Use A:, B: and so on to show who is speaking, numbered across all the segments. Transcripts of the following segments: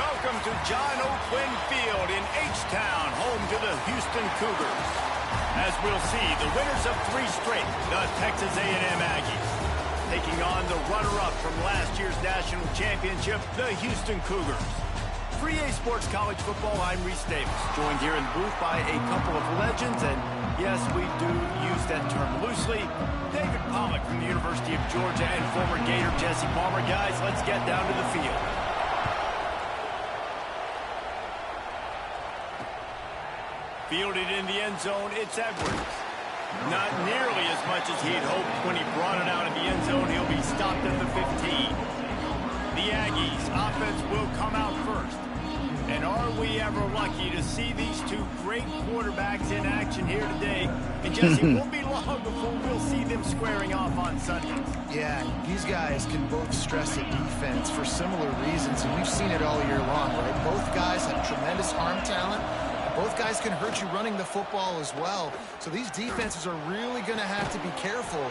A: Welcome to John O'Quinn Field in H-Town, home to the Houston Cougars. As we'll see, the winners of 3 straight, the Texas A&M Aggies, taking on the runner-up from last year's national championship, the Houston Cougars. For EA Sports College Football, I'm Reese Davis, joined here in the booth by a couple of legends, and yes, we do use that term loosely. David Pollock from the University of Georgia and former Gator Jesse Palmer. Guys, let's get down to the field. Fielded in the end zone, it's Edwards. Not nearly as much as he had hoped when he brought it out of the end zone. He'll be stopped at the 15. The Aggies offense will come out first. And are we ever lucky to see these 2 great quarterbacks in action here today? And Jesse, it won't be long before we'll see them squaring off on Sundays.
B: Yeah, these guys can both stress a defense for similar reasons, and we've seen it all year long, right? Both guys have tremendous arm talent. Both guys can hurt you running the football as well. So these defenses are really going to have to be careful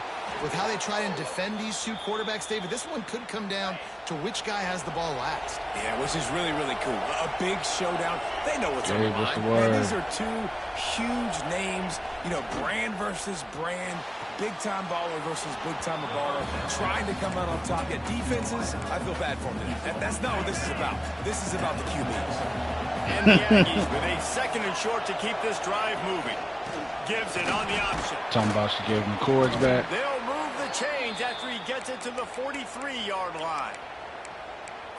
B: with how they try and defend these 2 quarterbacks. David, this one could come down to which guy has the ball last.
C: Yeah, which is really, really cool. A big showdown. They know what's on the line. Man, these are 2 huge names, you know, brand versus brand, big-time baller versus big-time baller, trying to come out on top. Yeah, defenses, I feel bad for them today. That's not what this is about. This is about the QBs.
A: And the Aggies with a 2nd and short to keep this drive moving. Gives it on the option.
D: Talking about to give him the cords back.
A: They'll move the chains after he gets it to the 43-yard line.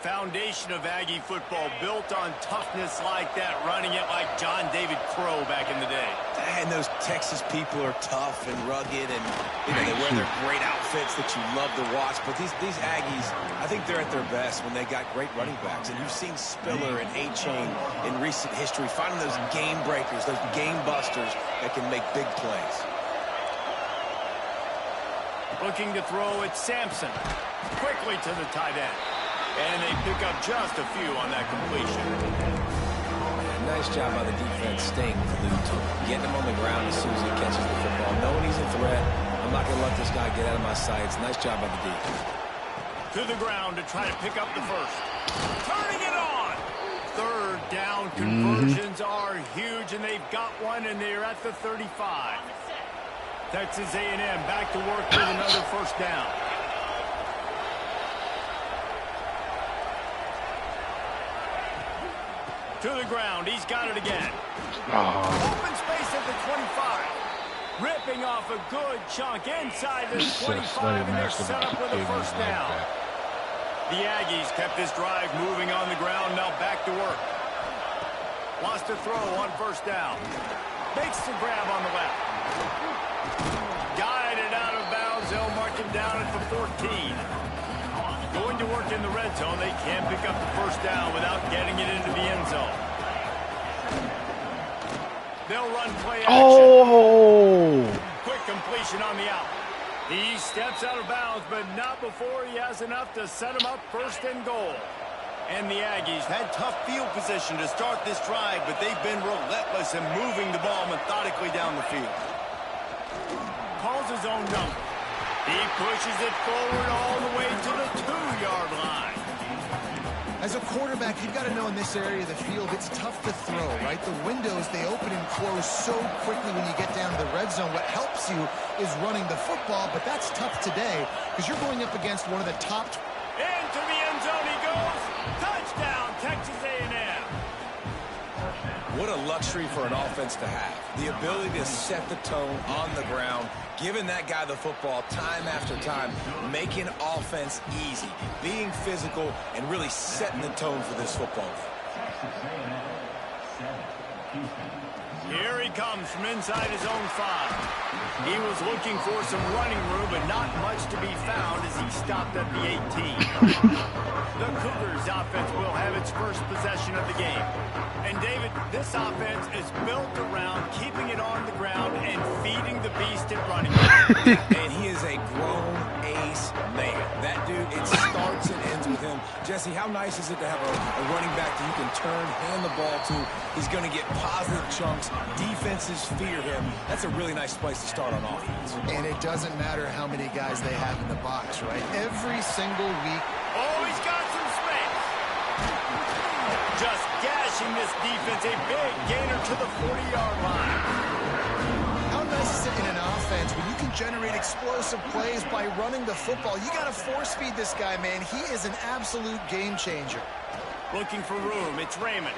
A: Foundation of Aggie football built on toughness like that, running it like John David Crow back in the day.
C: And those Texas people are tough and rugged, and you know, they wear their great outfits that you love to watch. But these Aggies, I think they're at their best when they got great running backs. And you've seen Spiller and A-Chain in recent history finding those game breakers, those game busters that can make big plays.
A: Looking to throw at Sampson. Quickly to the tight end. And they pick up just a few on that completion.
C: Nice job by the defense staying glued to him. Getting him on the ground as soon as he catches the football. Knowing he's a threat, I'm not going to let this guy get out of my sights. Nice job by the defense.
A: To the ground to try to pick up the first. Turning it on! 3rd down conversions are huge, and they've got one, and they're at the 35. Texas A&M back to work with another 1st down. To the ground, he's got it again. Open space at the 25. Ripping off a good chunk inside the 25, and they're set up with a 1st down. The Aggies kept this drive moving on the ground, now back to work. Wants to throw on 1st down. Makes the grab on the left. Guided out of bounds, they'll mark him down at the 14. Going to work in the red zone. They can't pick up the 1st down without getting it into the end zone. They'll run play action.
D: Oh!
A: Quick completion on the out. He steps out of bounds, but not before he has enough to set him up 1st and goal. And the Aggies had tough field position to start this drive, but they've been relentless in moving the ball methodically down the field. Calls his own number. He pushes it forward all the way to the 2-yard line.
B: As a quarterback, you've got to know in this area of the field, it's tough to throw, right? The windows, they open and close so quickly when you get down to the red zone. What helps you is running the football, but that's tough today because you're going up against one of the top.
A: Into the end zone he goes. Touchdown, Texas A&M.
C: What a luxury for an offense to have. The ability to set the tone on the ground, giving that guy the football time after time, making offense easy, being physical, and really setting the tone for this football game.
A: Here he comes from inside his own 5. He was looking for some running room, but not much to be found as he stopped at the 18. The Cougars offense will have its 1st possession of the game. And David, this offense is built around keeping it on the ground and feeding the beast at running.
C: And he is a grown ace man. That dude, it starts and ends with him. Jesse, how nice is it to have a running back that you can turn, hand the ball to? He's going to get positive chunks. Defenses fear him. That's a really nice place to start on offense.
B: And it doesn't matter how many guys they have in the box, right? Every single week.
A: Oh, he's got some space. just gashing this defense. A big gainer to the 40-yard line.
B: How nice is it in an offense when you can generate explosive plays by running the football? You got to force feed this guy, man. He is an absolute game changer.
A: Looking for room. It's Raymond.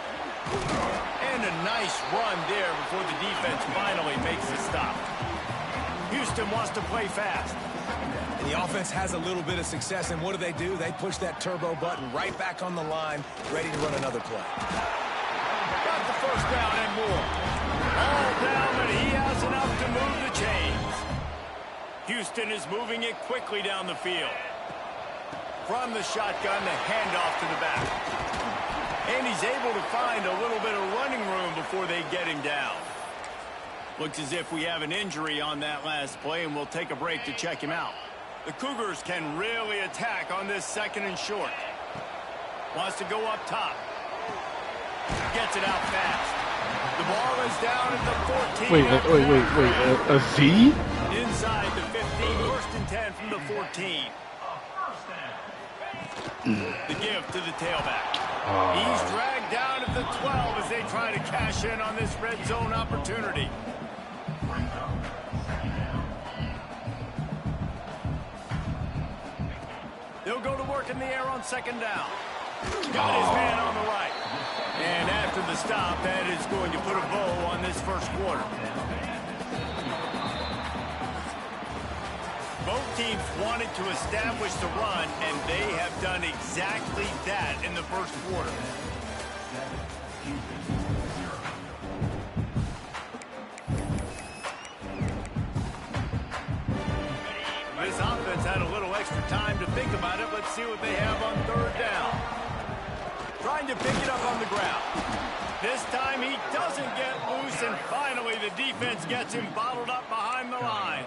A: And a nice run there before the defense finally makes the stop. Houston wants to play fast.
C: And the offense has a little bit of success, and what do? They push that turbo button right back on the line, ready to run another play.
A: Got the first down and more. All down, but he has enough to move the chains. Houston is moving it quickly down the field. From the shotgun, the handoff to the back. And he's able to find a little bit of running room before they get him down. Looks as if we have an injury on that last play, and we'll take a break to check him out. The Cougars can really attack on this 2nd and short. Wants to go up top. Gets it out fast. The ball is down at the 14.
D: Wait. A Z?
A: Inside the 15, 1st and 10 from the 14. The give to the tailback. He's dragged down at the 12 as they try to cash in on this red zone opportunity. They'll go to work in the air on 2nd down. Got his man on the right. And after the stop, that is going to put a bow on this 1st quarter. Both teams wanted to establish the run, and they have done exactly that in the 1st quarter. This offense had a little extra time to think about it. Let's see what they have on 3rd down. Trying to pick it up on the ground. This time he doesn't get loose, and finally the defense gets him bottled up behind the line.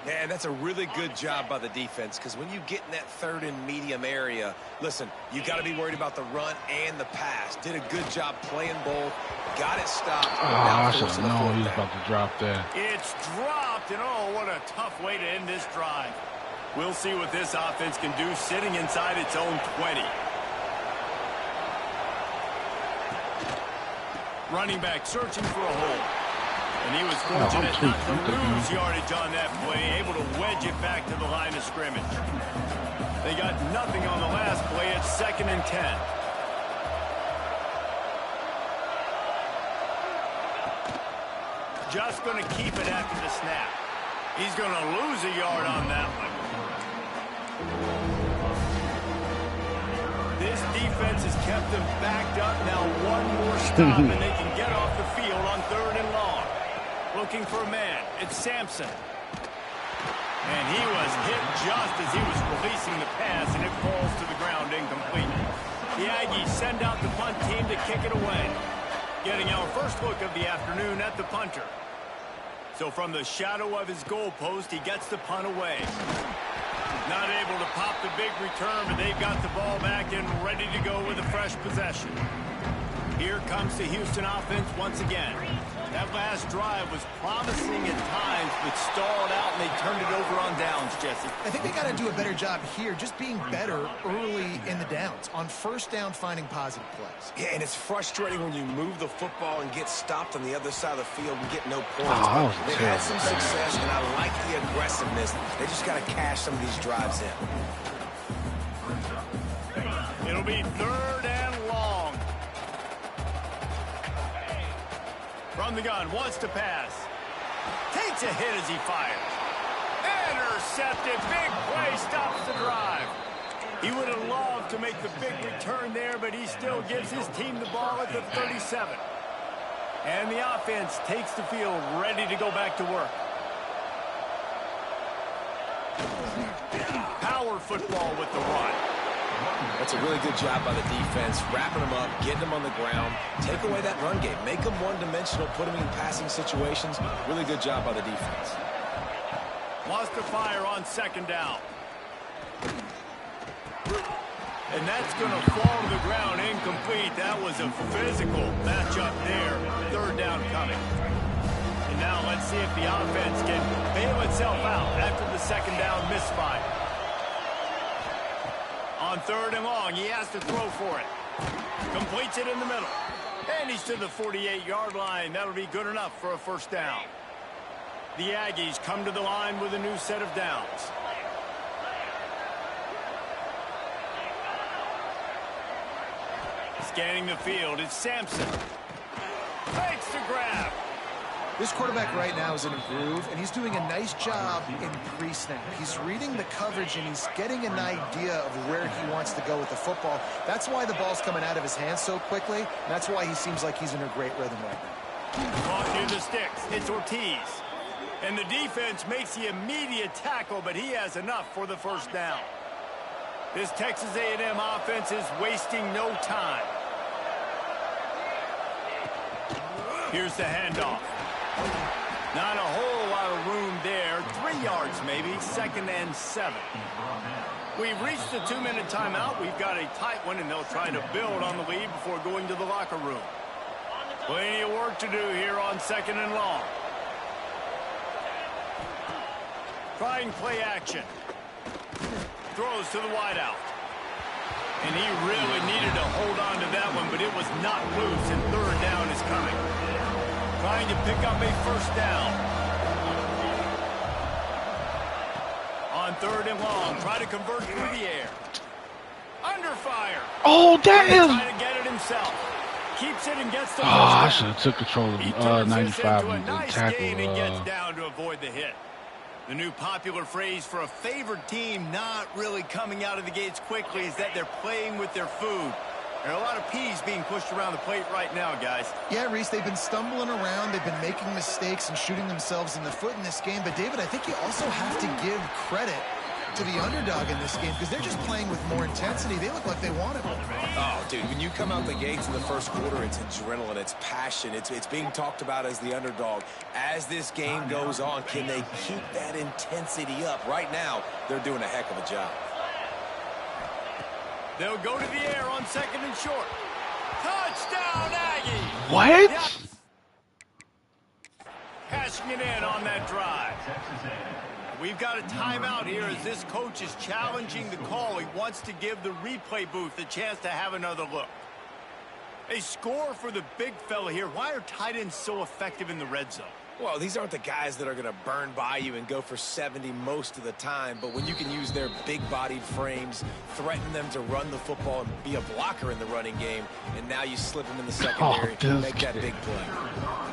C: Yeah, that's a really good job by the defense, because when you get in that 3rd and medium area, listen, you got to be worried about the run and the pass. Did a good job playing both. Got it stopped.
D: I should have known he was about to drop that.
A: It's dropped, and oh, what a tough way to end this drive. We'll see what this offense can do sitting inside its own 20. Running back searching for a hole. And he was fortunate not to lose yardage on that play, able to wedge it back to the line of scrimmage. They got nothing on the last play. It's 2nd and 10. Just going to keep it after the snap. He's going to lose a yard on that one. This defense has kept them backed up. Now one more stop, and they can get off the field on 3rd and long. Looking for a man. It's Sampson. And he was hit just as he was releasing the pass, and it falls to the ground incomplete. The Aggies send out the punt team to kick it away. Getting our first look of the afternoon at the punter. So from the shadow of his goalpost, he gets the punt away. Not able to pop the big return, but they've got the ball back and ready to go with a fresh possession. Here comes the Houston offense once again. That last drive was promising at times, but stalled out, and they turned it over on downs, Jesse.
B: I think they got to do a better job here, just being better early in the downs. On 1st down, finding positive plays.
C: Yeah, and it's frustrating when you move the football and get stopped on the other side of the field and get no points. They've had some success, and I like the aggressiveness. They just got to cash some of these drives in.
A: It'll be 3rd and long. From the gun, wants to pass. Takes a hit as he fires. Intercepted. Big play, stops the drive. He would have loved to make the big return there, but he still gives his team the ball at the 37. And the offense takes the field, ready to go back to work. Power football with the run.
C: That's a really good job by the defense, wrapping them up, getting them on the ground, take away that run game, make them one-dimensional, put them in passing situations. Really good job by the defense.
A: Wants to fire on 2nd down. And that's going to fall to the ground incomplete. That was a physical matchup there. 3rd down coming. And now let's see if the offense can bail itself out after the 2nd down misfire. On 3rd and long, he has to throw for it. Completes it in the middle. And he's to the 48-yard line. That'll be good enough for a first down. The Aggies come to the line with a new set of downs. Scanning the field, it's Sampson. Fakes the grab.
B: This quarterback right now is in a groove, and he's doing a nice job in pre-snap. He's reading the coverage, and he's getting an idea of where he wants to go with the football. That's why the ball's coming out of his hands so quickly, and that's why he seems like he's in a great rhythm right now.
A: Ball near the sticks. It's Ortiz. And the defense makes the immediate tackle, but he has enough for the first down. This Texas A&M offense is wasting no time. Here's the handoff. Not a whole lot of room there. 3 yards maybe. 2nd and 7. We've reached the 2-minute timeout. We've got a tight one, and they'll try to build on the lead before going to the locker room. Plenty of work to do here on 2nd and long. Trying play action. Throws to the wideout. And he really needed to hold on to that one, but it was not loose, and 3rd down is coming. Trying to pick up a first down. On 3rd and long, try to convert through the air. Under fire.
D: Oh, damn!
A: Trying to get it himself. Keeps it and gets the
D: Oh, I should have took control of 95 and
A: nice
D: tackle.
A: Gain and gets down to avoid the hit. The new popular phrase for a favored team not really coming out of the gates quickly is that they're playing with their food. There are a lot of peas being pushed around the plate right now, guys.
B: Yeah, Reese, they've been stumbling around. They've been making mistakes and shooting themselves in the foot in this game. But, David, I think you also have to give credit to the underdog in this game because they're just playing with more intensity. They look like they want it.
C: Oh, dude, when you come out the gates in the first quarter, it's adrenaline, it's passion, it's being talked about as the underdog. As this game goes on, can they keep that intensity up? Right now, they're doing a heck of a job.
A: They'll go to the air on 2nd and short. Touchdown, Aggie!
D: What?
A: Yep. Cashing it in on that drive. We've got a timeout here as this coach is challenging the call. He wants to give the replay booth a chance to have another look. A score for the big fella here. Why are tight ends so effective in the red zone?
C: Well, these aren't the guys that are going to burn by you and go for 70 most of the time, but when you can use their big-bodied frames, threaten them to run the football and be a blocker in the running game, and now you slip them in the secondary and make that big play.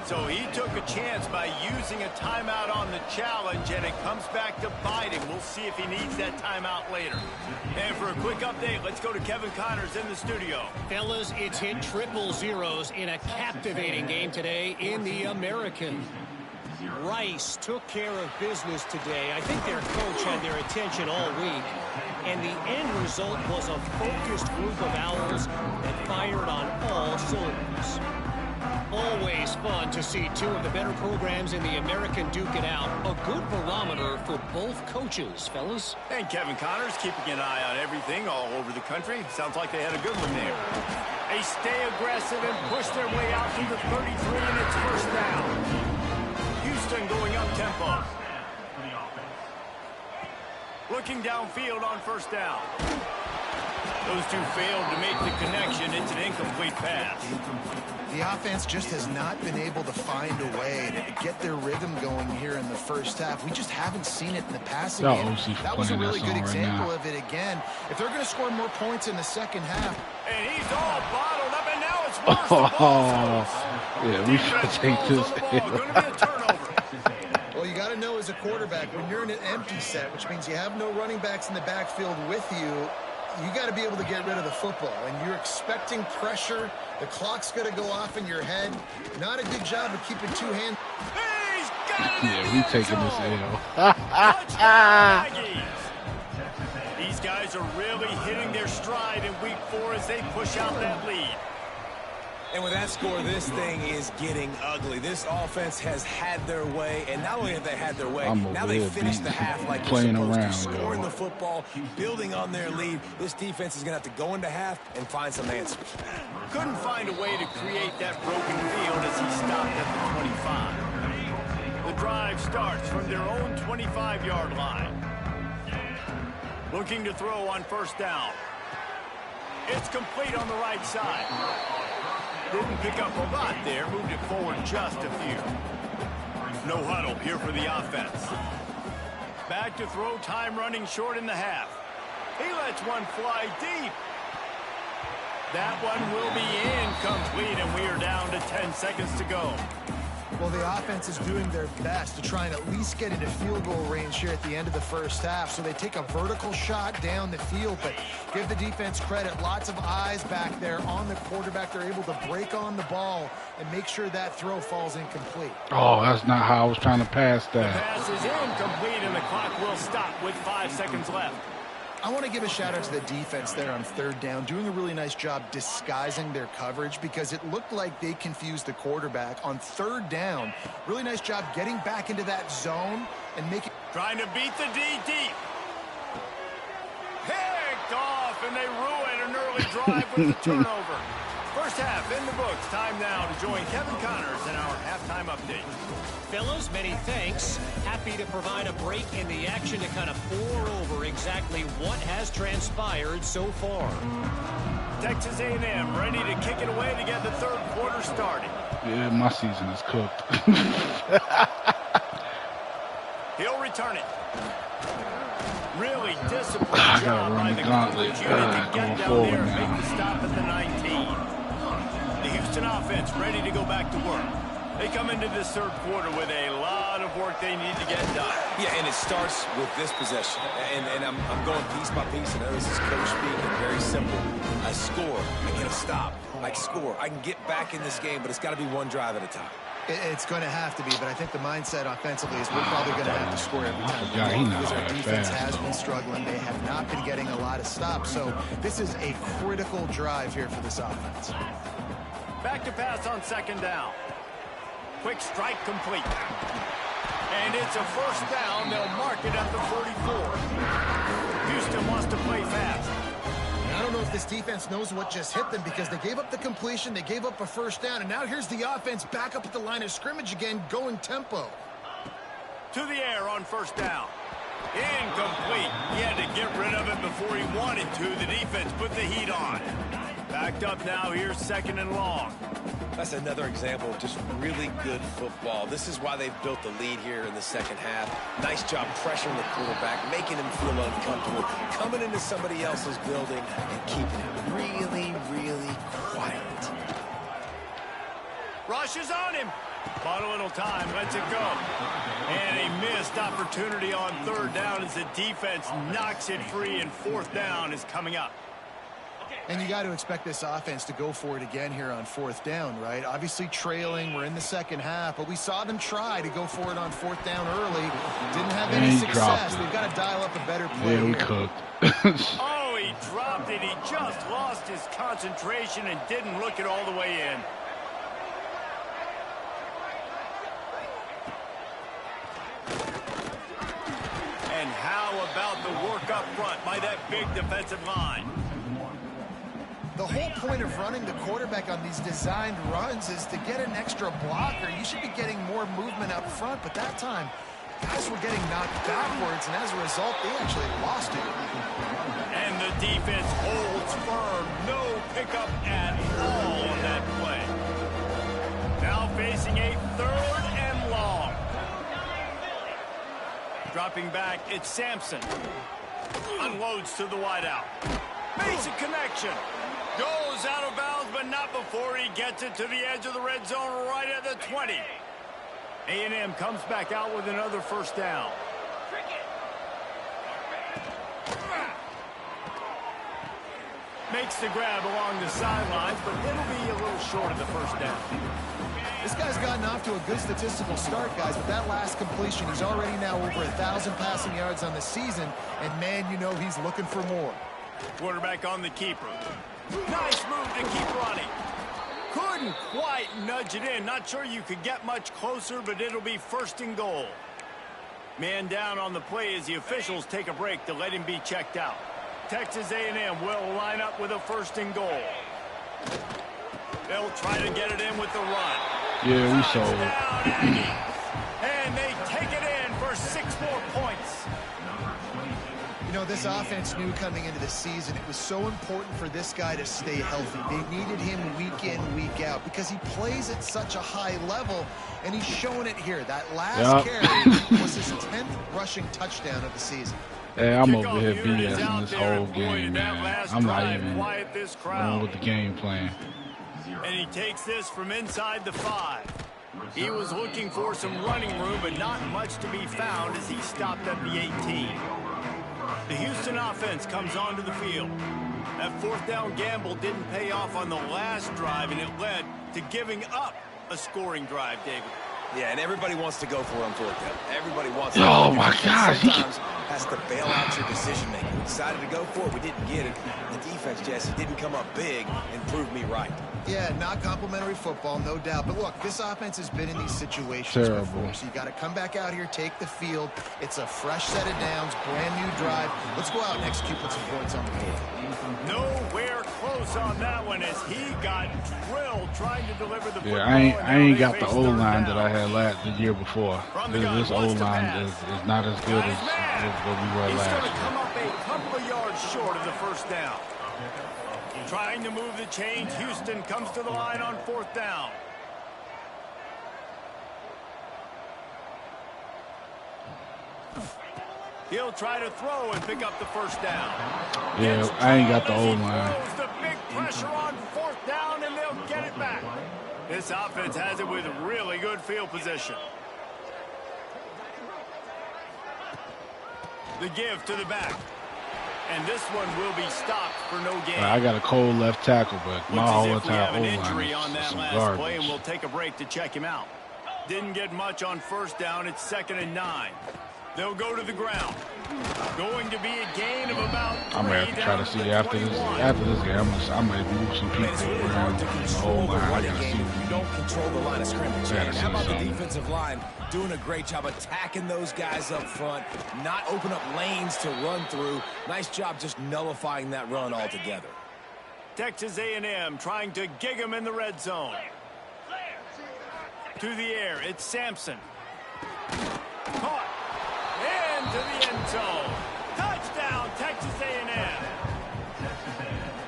A: So he took a chance by using a timeout on the challenge, and it comes back to bite him. We'll see if he needs that timeout later. And for a quick update, let's go to Kevin Connors in the studio.
E: Fellas, it's hit triple zeros in a captivating game today in the American. Rice took care of business today. I think their coach had their attention all week. And the end result was a focused group of Owls that fired on all cylinders. Always fun to see two of the better programs in the American duke it out. A good barometer for both coaches, fellas.
A: And Kevin Connors keeping an eye on everything all over the country. Sounds like they had a good one there. They stay aggressive and push their way out to the 33, and it's first down. Houston going up tempo. Looking downfield on first down. Those two failed to make the connection. It's an incomplete pass.
B: The offense just has not been able to find a way to get their rhythm going here in the first half. We just haven't seen it in the passing game. That was a really good example of it again. If they're going to score more points in the second half.
A: And he's all bottled up, and now it's worse.
D: Yeah, we should take this.
A: Going to be a turnover.
B: Well, you got to know as a quarterback, when you're in an empty set, which means you have no running backs in the backfield with you, you got to be able to get rid of the football. And you're expecting pressure. The clock's going to go off in your head. Not a good job of keeping two hands.
A: He's got it.
D: Yeah, we taking this L.
A: Touchdown, Aggies. These guys are really hitting their stride in week 4 as they push out that lead.
C: And with that score, this thing is getting ugly. This offense has had their way, and not only have they had their way, now they finished the half like they're supposed to, scoring the football, building on their lead. This defense is going to have to go into half and find some answers.
A: Couldn't find a way to create that broken field as he stopped at the 25. The drive starts from their own 25-yard line. Looking to throw on first down. It's complete on the right side. Didn't pick up a lot there. Moved it forward just a few. No huddle here for the offense. Back to throw. Time running short in the half. He lets one fly deep. That one will be incomplete, and we are down to 10 seconds to go.
B: Well, the offense is doing their best to try and at least get into field goal range here at the end of the first half. So they take a vertical shot down the field, but give the defense credit. Lots of eyes back there on the quarterback. They're able to break on the ball and make sure that throw falls incomplete.
D: Oh, that's not how I was trying to pass that.
A: The pass is incomplete, and the clock will stop with 5 seconds left.
B: I want to give a shout out to the defense there on third down, doing a really nice job disguising their coverage because it looked like they confused the quarterback on third down. Really nice job getting back into that zone and making...
A: Trying to beat the D deep. Picked off, and they ruin an early drive with the turnover. First half in the books. Time now to join Kevin Connors in our halftime update.
E: Fellas, many thanks. Happy to provide a break in the action to kind of pour over exactly what has transpired so far.
A: Texas A&M ready to kick it away to get the third quarter started.
D: Yeah, my season is cooked.
A: He'll return it. Really disciplined job by the coverage unit to get down there and make the stop at the 19. The Houston offense ready to go back to work. They come into this third quarter with a lot of work they need to get done.
C: Yeah, and it starts with this possession. And I'm going piece by piece. I know this is coach speaking. Very simple. I score. I get a stop. I score. I can get back in this game, but it's got to be one drive at a time.
B: It's going to have to be, but I think the mindset offensively is we're probably going to have to score every time.
D: Yeah, he knows
B: because our
D: that
B: defense
D: fast,
B: has been struggling. They have not been getting a lot of stops. So this is a critical drive here for this offense.
A: Back to pass on second down. Quick strike complete. And it's a first down. They'll mark it at the 44. Houston wants to play fast.
B: I don't know if this defense knows what just hit them because they gave up the completion, they gave up a first down, and now here's the offense back up at the line of scrimmage again, going tempo.
A: To the air on first down. Incomplete. He had to get rid of it before he wanted to. The defense put the heat on. Backed up now. Here's second and long.
C: That's another example of just really good football. This is why they've built the lead here in the second half. Nice job pressuring the quarterback, making him feel uncomfortable, coming into somebody else's building and keeping it really, really quiet.
A: Rushes on him. Bought a little time, lets it go. And a missed opportunity on third down as the defense knocks it free, and fourth down is coming up.
B: And you got to expect this offense to go for it again here on fourth down, right? Obviously trailing, we're in the second half, but we saw them try to go for it on fourth down early. Didn't have any success. They've got to dial up a better play
D: here.
A: Oh, he dropped it. He just lost his concentration and didn't look it all the way in. And how about the work up front by that big defensive line?
B: The whole point of running the quarterback on these designed runs is to get an extra blocker. You should be getting more movement up front, but that time, guys were getting knocked backwards, and as a result, they actually lost it.
A: And the defense holds firm. No pickup at all on that play. Now facing a third and long. Dropping back, it's Sampson. Unloads to the wideout. Makes a connection. Goes out of bounds, but not before he gets it to the edge of the red zone right at the 20. A&M comes back out with another first down. Makes the grab along the sidelines, but it'll be a little short of the first down.
B: This guy's gotten off to a good statistical start, guys, but that last completion, he's already now over 1,000 passing yards on the season, and man, you know he's looking for more.
A: Quarterback on the keeper. Nice move to keep running. Couldn't quite nudge it in. Not sure you could get much closer, but it'll be first and goal. Man down on the play as the officials take a break to let him be checked out. Texas A&M will line up with a first and goal. They'll try to get it in with the run.
D: Yeah, we saw it.
A: And they take it in for 6 more points.
B: You know, this offense knew coming into the season it was so important for this guy to stay healthy. They needed him week in, week out because he plays at such a high level, and he's showing it here. That last carry was his 10th rushing touchdown of the season.
D: Hey, I'm over here BSing this whole game, man. I'm not even going with the game plan.
A: And he takes this from inside the 5. He was looking for some running room, but not much to be found as he stopped at the 18. The Houston offense comes onto the field. That 4th down gamble didn't pay off on the last drive, and it led to giving up a scoring drive, David.
C: Yeah, and everybody wants to go for it on 4th down. Everybody wants to.
D: Oh, my gosh.
C: Sometimes has to bail out your decision-making. We decided to go for it. We didn't get it. The defense, Jesse, didn't come up big and prove me right.
B: Yeah, not complimentary football, no doubt. But look, this offense has been in these situations before. So you got to come back out here, take the field. It's a fresh set of downs, brand new drive. Let's go out and execute, put some points on the board.
A: Nowhere close on that one as he got drilled trying to deliver the football.
D: Yeah, I ain't got the O-line that I had the year before. This O-line is not as good as what we were last year.
A: He's going to come up a couple of yards short of the 1st down. Trying to move the chains, Houston comes to the line on 4th down. He'll try to throw and pick up the 1st down.
D: Yeah, I ain't got the O-line.
A: The big pressure on 4th down, and they'll get it back. This offense has it with really good field position. The give to the back. And this one will be stopped for no gain.
D: I got a cold left tackle, but my whole entire O-line is some garbage.
A: Play, and we'll take a break to check him out. Didn't get much on 1st down. It's 2nd and 9. They'll go to the ground. Going to be a gain of about 3.
D: I'm gonna have to try to see after this game. I might move some people around the whole line. I gotta see.
C: You don't control the line of scrimmage. How about the defensive line doing a great job attacking those guys up front, not open up lanes to run through. Nice job just nullifying that run altogether.
A: Texas A&M trying to gig him in the red zone. To the air, it's Sampson. Caught. Into the end zone. Touchdown, Texas A&M.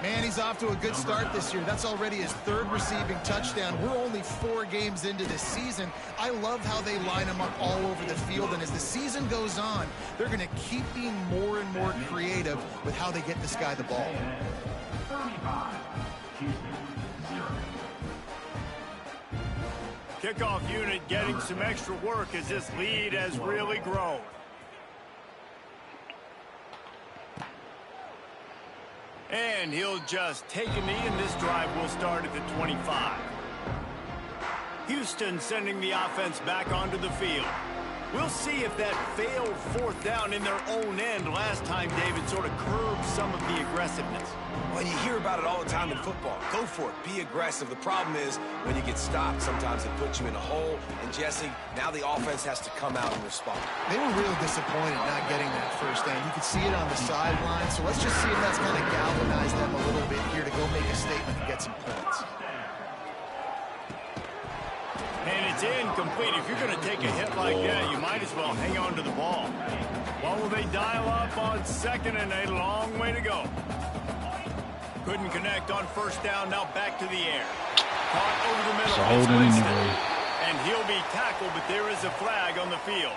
B: Man, he's off to a good start this year. That's already his 3rd receiving touchdown. We're only 4 games into this season. I love how they line him up all over the field, and as the season goes on, they're going to keep being more and more creative with how they get this guy the ball.
A: Kickoff unit getting some extra work as this lead has really grown. And he'll just take a knee, and this drive will start at the 25. Houston sending the offense back onto the field. We'll see if that failed 4th down in their own end last time, David, sort of curbed some of the aggressiveness.
C: Well, you hear about it all the time in football. Go for it. Be aggressive. The problem is when you get stopped, sometimes it puts you in a hole. And, Jesse, now the offense has to come out and respond.
B: They were real disappointed not getting that 1st down. You could see it on the sideline. So let's just see if that's going to galvanize them a little bit here to go make a statement and get some points.
A: And it's incomplete. If you're going to take a hit like that, you might as well hang on to the ball. What will they dial up on 2nd and 8? Long way to go. Couldn't connect on 1st down. Now back to the air. Caught over the middle.
D: So holding anyway.
A: And he'll be tackled, but there is a flag on the field.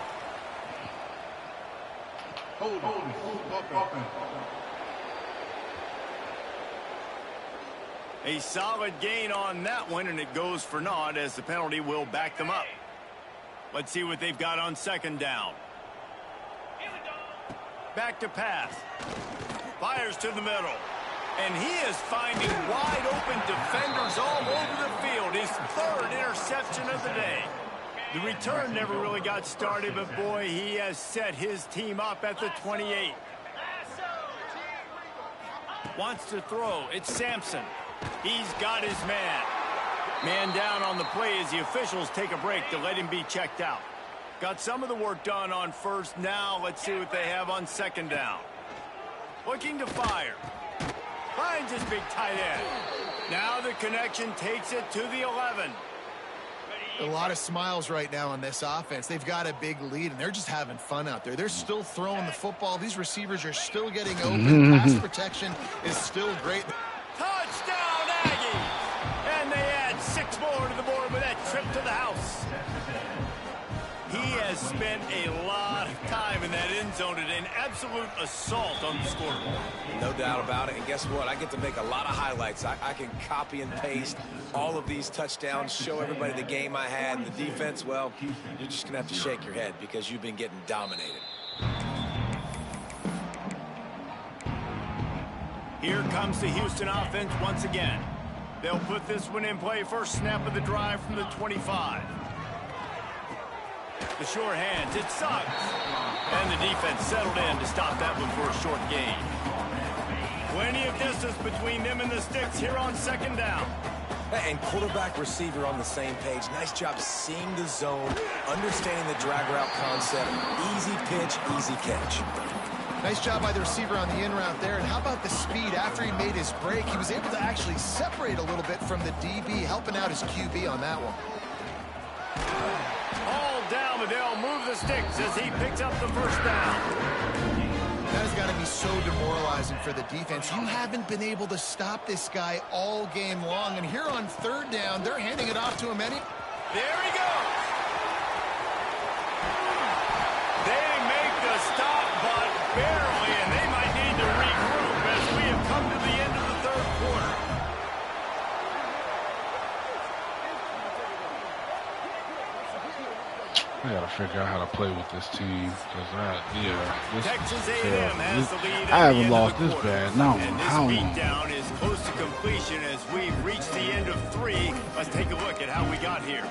A: A solid gain on that one, and it goes for naught as the penalty will back them up. Let's see what they've got on 2nd down. Back to pass. Fires to the middle. And he is finding wide open defenders all over the field. His 3rd interception of the day. The return never really got started, but boy, he has set his team up at the 28. Wants to throw. It's Sampson. He's got his man. Man down on the play as the officials take a break to let him be checked out. Got some of the work done on 1st. Now let's see what they have on 2nd down. Looking to fire. Finds his big tight end. Now the connection takes it to the 11.
B: A lot of smiles right now on this offense. They've got a big lead, and they're just having fun out there. They're still throwing the football. These receivers are still getting open. Pass protection is still great.
A: Touchdown, Aggies! And they add 6 more to the board with that trip to the house. He has spent a lot of time in that end zone at an absolute assault on the scoreboard.
C: No doubt about it. And guess what? I get to make a lot of highlights. I can copy and paste all of these touchdowns, show everybody the game I had. And the defense, well, you're just going to have to shake your head because you've been getting dominated.
A: Here comes the Houston offense once again. They'll put this one in play first snap of the drive from the 25. The short hands, it sucks. And the defense settled in to stop that one for a short gain. Plenty of distance between them and the sticks here on second down.
C: And quarterback receiver on the same page. Nice job seeing the zone, understanding the drag route concept. Easy pitch, easy catch.
B: Nice job by the receiver on the in route there. And how about the speed? After he made his break, he was able to actually separate a little bit from the DB, helping out his QB on that one.
A: All down, but they'll move the sticks as he picks up the first down.
B: That has got to be so demoralizing for the defense. You haven't been able to stop this guy all game long. And here on third down, they're handing it off to him.
A: There he goes. They make the stop, but barely, and they might need to regroup as we have come to the end of the third quarter.
D: I gotta figure out how to play with this team because
A: Texas A&M has the lead.
D: I haven't lost this bad. No,
A: and this
D: how long?
A: beatdown is close to completion as we've reached the end of 3. Let's take a look at how we got here.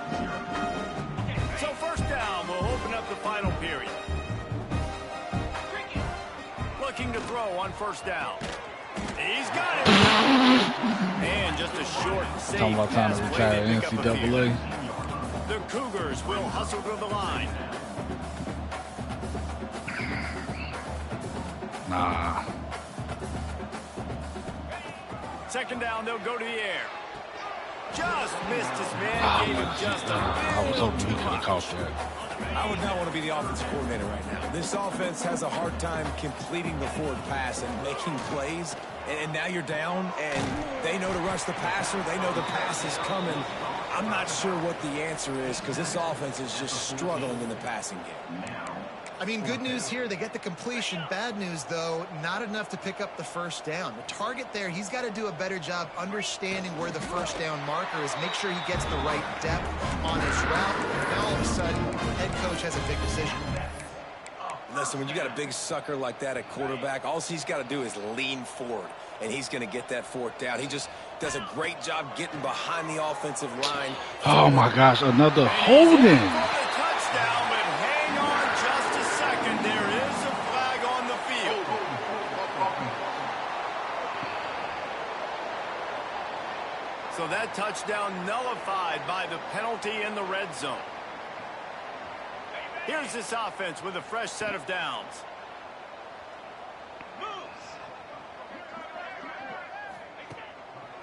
A: So first down, we'll open up the final period. Looking to throw on first down. He's got it. And just a short, safe
D: Talking about time
A: pass
D: to
A: play
D: retire
A: to pick up a few.
D: NCAA.
A: The Cougars will hustle to the line.
D: Nah.
A: Second down, they'll go to the air. Just missed his man. Gave him just a
D: I was hoping he
A: too
D: could have
A: much.
D: caught that.
C: I would not want to be the offensive coordinator right now. This offense has a hard time completing the forward pass and making plays. And now you're down, and they know to rush the passer. They know the pass is coming. I'm not sure what the answer is because this offense is just struggling in the passing game.
B: I mean, good news here, they get the completion. Bad news, though, not enough to pick up the first down. The target there, he's got to do a better job understanding where the first down marker is, make sure he gets the right depth on his route. Now, all of a sudden, head coach has a big decision.
C: Listen, when you got a big sucker like that at quarterback, all he's got to do is lean forward, and he's going to get that fourth down. He just does a great job getting behind the offensive line.
D: Oh, my gosh, another holding.
A: Touchdown, but hang on just a second. There is a flag on the field. So that touchdown nullified by the penalty in the red zone. Here's this offense with a fresh set of downs.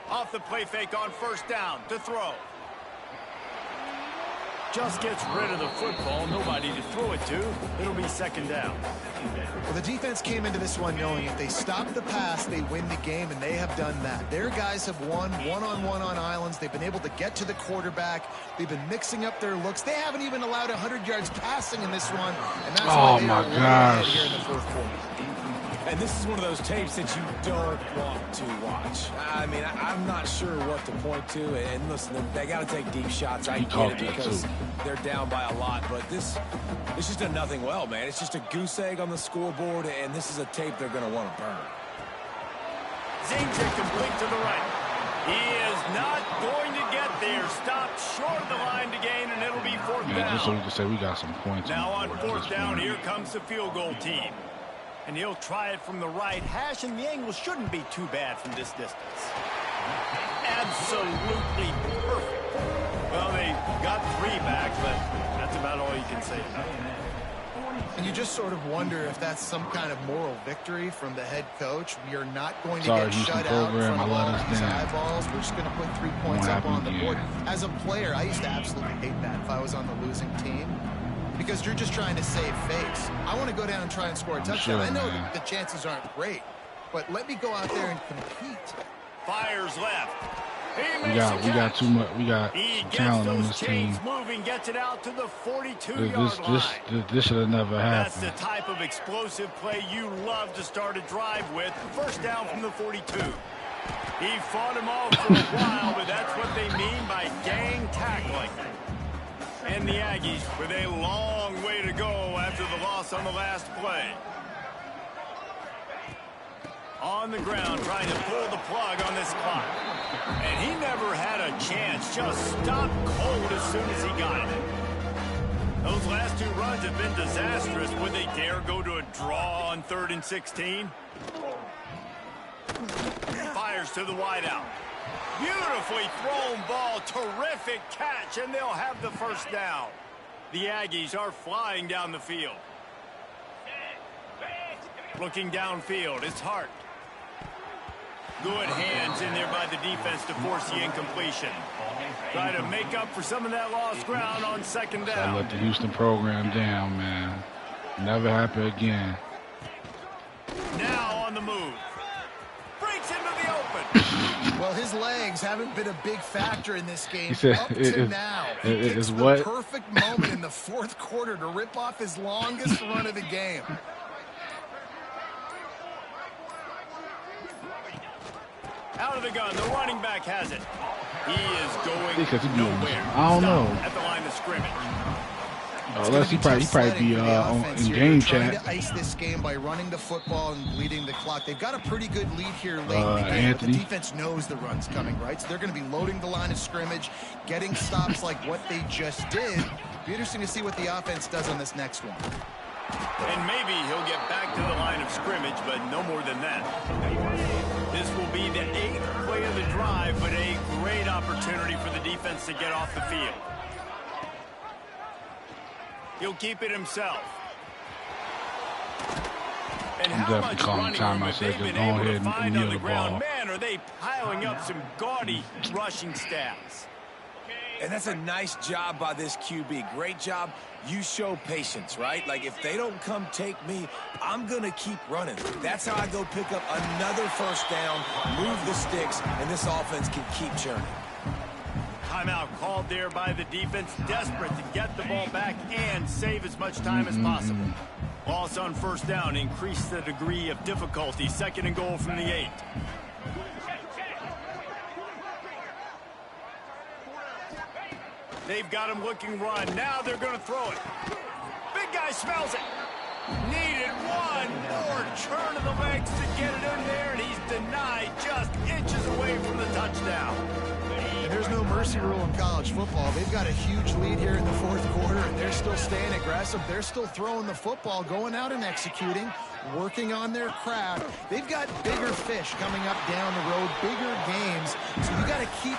A: Off the play fake on first down to throw. Just gets rid of the football. Nobody to throw it to. It'll be second down.
B: Well, the defense came into this one knowing if they stop the pass, they win the game, and they have done that. Their guys have won one-on-one on islands. They've been able to get to the quarterback. They've been mixing up their looks. They haven't even allowed 100 yards passing in this one, and that's why they are way ahead here in the fourth quarter.
C: And this is one of those tapes that you don't want to watch. I mean, I'm not sure what to point to. And listen, they got to take deep shots. I get it because they're down by a lot. But it's just a nothing well, man. It's just a goose egg on the scoreboard, and this is a tape they're going to want to burn.
A: Zing's complete to the right. He is not going to get there. Stopped short of the line to gain, and it'll be fourth down.
D: Just so we can say we got some points.
A: Now on fourth down, here comes the field goal team. And he'll try it from the right hash, and the angle shouldn't be too bad from this distance. Absolutely perfect. Well, they got 3 back, but that's about all you can say about it.
B: And you just sort of wonder if that's some kind of moral victory from the head coach. We are not going to get shut out in front of all these eyeballs. We're just going to put 3 points up on the board. As a player, I used to absolutely hate that if I was on the losing team, because you're just trying to save face. I want to go down and try and score a touchdown. I know that the chances aren't great, but let me go out there and compete.
A: Fires left.
D: We got too much. We got talent on this team.
A: Moving, gets it out to the 42-yard line.
D: This should have never happened.
A: That's the type of explosive play you love to start a drive with. First down from the 42. He fought him off for a while, but that's what they mean by gang tackling. And the Aggies with a long way to go after the loss on the last play. On the ground, trying to pull the plug on this clock. And he never had a chance. Just stopped cold as soon as he got it. Those last 2 runs have been disastrous. Would they dare go to a draw on 3rd and 16? Fires to the wideout. Beautifully thrown ball. Terrific catch, and they'll have the first down. The Aggies are flying down the field. Looking downfield, it's Hart. Good hands in there by the defense to force the incompletion. Try to make up for some of that lost ground on 2nd down.
D: I let the Houston program down, man. Never happen again.
A: Now on the move. Breaks into the open.
B: Well, his legs haven't been a big factor in this game
D: He said,
B: up to now. It's the perfect moment in the 4th quarter to rip off his longest run of the game.
A: Out of the gun, the running back has it. He is going nowhere.
D: I don't know.
A: At the line of scrimmage.
D: Unless he probably be in game chat.
B: Trying to ice this game by running the football and bleeding the clock. They've got a pretty good lead here late in the game, but the defense knows the run's coming, right? So they're going to be loading the line of scrimmage, getting stops like what they just did. Be interesting to see what the offense does on this next one.
A: And maybe he'll get back to the line of scrimmage, but no more than that. This will be the 8th play of the drive, but a great opportunity for the defense to get off the field. He'll keep it himself. And
D: I'm definitely calling time. I said just go ahead and kneel the ball.
A: Man, are they piling up some gaudy rushing stats.
C: And that's a nice job by this QB. Great job. You show patience, right? Like, if they don't come take me, I'm going to keep running. That's how I go pick up another first down, move the sticks, and this offense can keep churning.
A: Timeout called there by the defense, desperate to get the ball back and save as much time as possible. Loss on first down, increase the degree of difficulty. 2nd and goal from the 8. They've got him looking run. Now they're going to throw it. Big guy smells it. Needed one more turn of the legs to get it in there, and he's denied just inches away from the touchdown.
B: And there's no mercy rule in college football. They've got a huge lead here in the 4th quarter, and they're still staying aggressive. They're still throwing the football, going out and executing, working on their craft. They've got bigger fish coming up down the road, bigger games, so you got to keep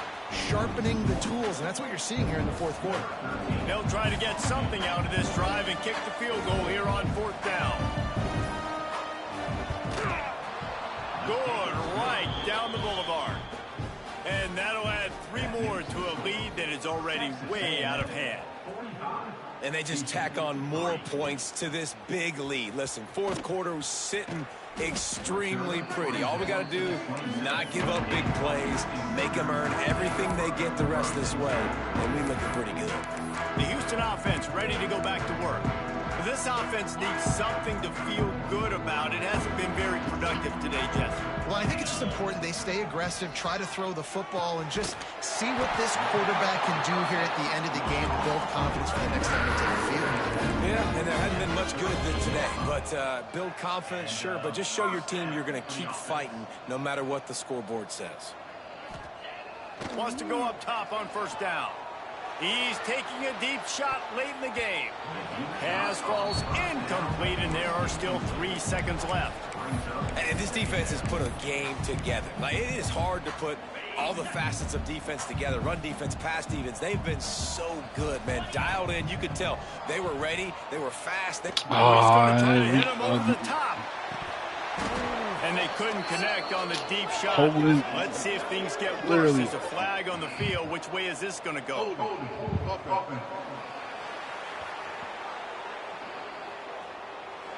B: sharpening the tools, and that's what you're seeing here in the 4th quarter.
A: They'll try to get something out of this drive and kick the field goal here on 4th down. Good right down the boulevard. And that'll add 3 more to a lead that is already way out of hand.
C: And they just tack on more points to this big lead. Listen, 4th quarter was sitting extremely pretty. All we got to do, not give up big plays, make them earn everything they get the rest this way, and we looking pretty good.
A: The Houston offense ready to go back to work. This offense needs something to feel good about. It hasn't been very productive today, Jesse.
B: Well, I think it's just important they stay aggressive, try to throw the football, and just see what this quarterback can do here at the end of the game to build confidence for the next time they take the field.
C: Yeah, and there hasn't been much good today. But build confidence, sure, but just show your team you're going to keep fighting no matter what the scoreboard says.
A: Wants to go up top on first down. He's taking a deep shot late in the game. Pass falls incomplete, and there are still 3 seconds left.
C: And this defense has put a game together. Like, it is hard to put all the facets of defense together. Run defense, pass defense. They've been so good, man. Dialed in. You could tell they were ready. They were fast.
A: He's going to try to hit him over the top. And they couldn't connect on the deep shot. Let's see if things get worse. There's a flag on the field. Which way is this going to go?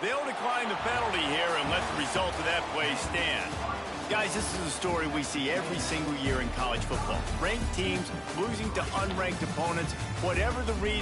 A: They'll decline the penalty here and let the result of that play stand. Guys, this is a story we see every single year in college football. Ranked teams losing to unranked opponents, whatever the reason.